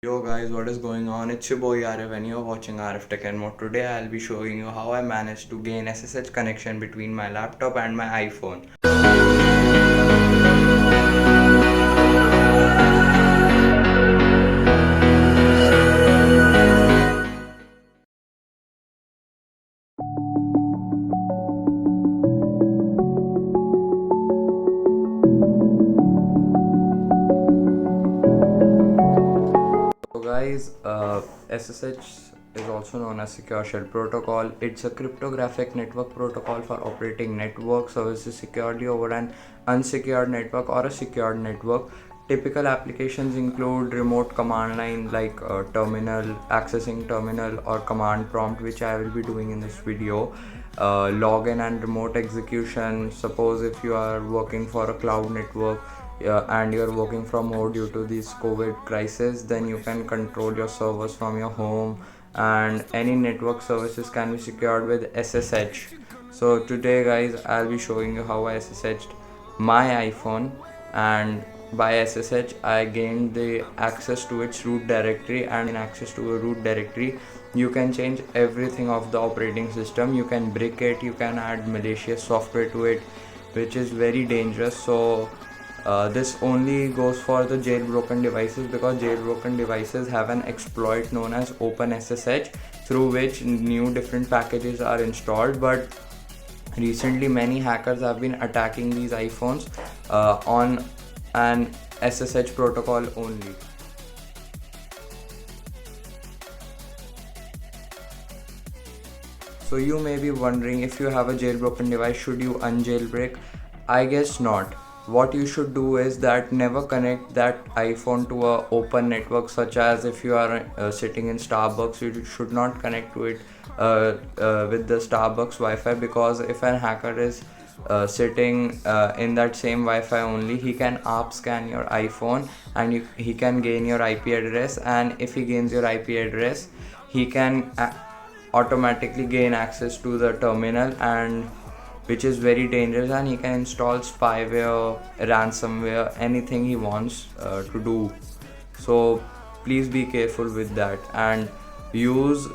Yo guys, what is going on? It's your boy Arif and you're watching RF Tech and More. Today I'll be showing you how I managed to gain SSH connection between my laptop and my iPhone. So guys, SSH is also known as Secure Shell Protocol. It's a cryptographic network protocol for operating network services securely over an unsecured network or a secured network. Typical applications include remote command line like terminal, accessing terminal or command prompt, which I will be doing in this video. Login and remote execution. Suppose if you are working for a cloud network and you're working from home due to this COVID crisis, then you can control your servers from your home, and any network services can be secured with SSH. So today guys, I'll be showing you how I SSH'd my iPhone, and by SSH I gained the access to its root directory, and in access to a root directory you can change everything of the operating system. You can brick it, you can add malicious software to it, which is very dangerous. So this only goes for the jailbroken devices, because jailbroken devices have an exploit known as OpenSSH, through which new different packages are installed. But recently many hackers have been attacking these iPhones on an SSH protocol only. So you may be wondering, if you have a jailbroken device, should you unjailbreak? I guess not. What you should do is that never connect that iPhone to a open network, such as if you are sitting in Starbucks, you should not connect to it with the Starbucks Wi-Fi, because if an hacker is sitting in that same Wi-Fi only, he can ARP scan your iPhone, and he can gain your IP address, and if he gains your IP address, he can automatically gain access to the terminal, and which is very dangerous, and he can install spyware, ransomware, anything he wants to do. So please be careful with that, and use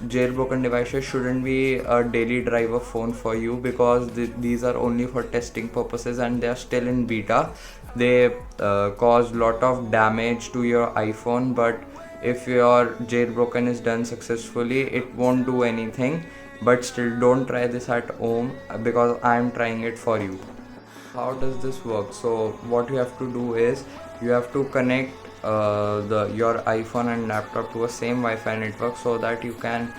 jailbroken devices shouldn't be a daily driver phone for you, because these are only for testing purposes and they are still in beta. They cause lot of damage to your iPhone, but if your jailbroken is done successfully, it won't do anything. But still, don't try this at home, because I am trying it for you. How does this work? So what you have to do is, you have to connect your iPhone and laptop to a same Wi-Fi network, so that you can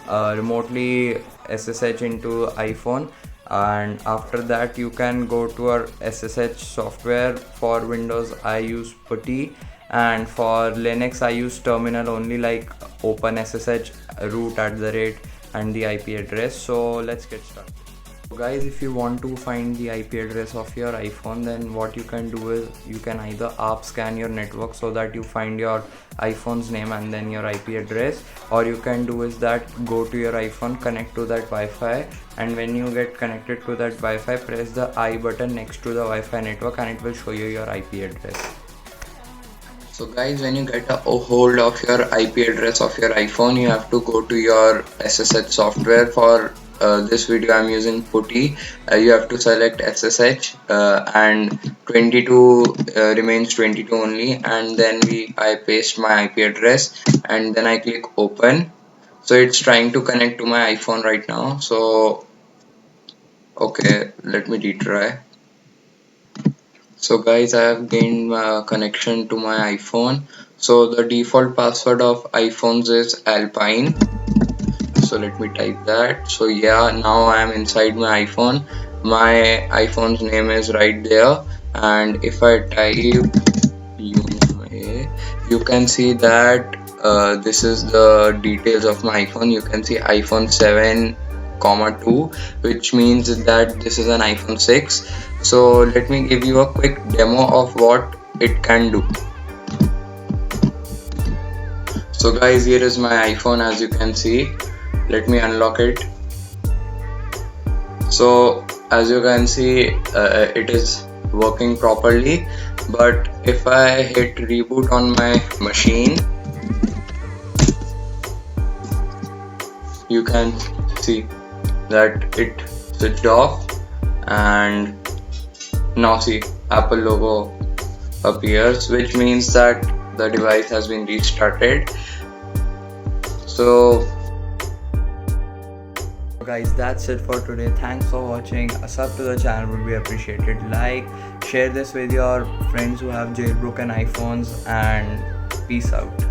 remotely SSH into iPhone. And after that you can go to our SSH software. For Windows I use PuTTY, and for Linux I use terminal only, like OpenSSH, root @ and the IP address. So let's get started. So guys, if you want to find the IP address of your iPhone, then what you can do is, you can either ARP scan your network so that you find your iPhone's name and then your IP address, or you can do is that go to your iPhone, connect to that Wi-Fi, and when you get connected to that Wi-Fi, press the I button next to the Wi-Fi network, and it will show you your IP address. So guys, when you get a hold of your IP address of your iPhone, you have to go to your SSH software. For this video I'm using PuTTY. You have to select SSH, and 22 remains 22 only, and then I paste my IP address, and then I click open. So it's trying to connect to my iPhone right now. So okay, let me retry. So guys, I have gained my connection to my iPhone. So the default password of iPhones is Alpine. So let me type that. So yeah, now I am inside my iPhone. My iPhone's name is right there, and if I type Unime, you can see that this is the details of my iPhone. You can see iPhone 7,2, which means that this is an iPhone 6. So let me give you a quick demo of what it can do. So guys, here is my iPhone, as you can see. Let me unlock it. So as you can see, it is working properly. But if I hit reboot on my machine, you can see that it switched off, and now see Apple logo appears, which means that the device has been restarted. So guys, that's it for today. Thanks for watching. A sub to the channel would be appreciated. Like, share this with your friends who have jailbroken iPhones, and peace out.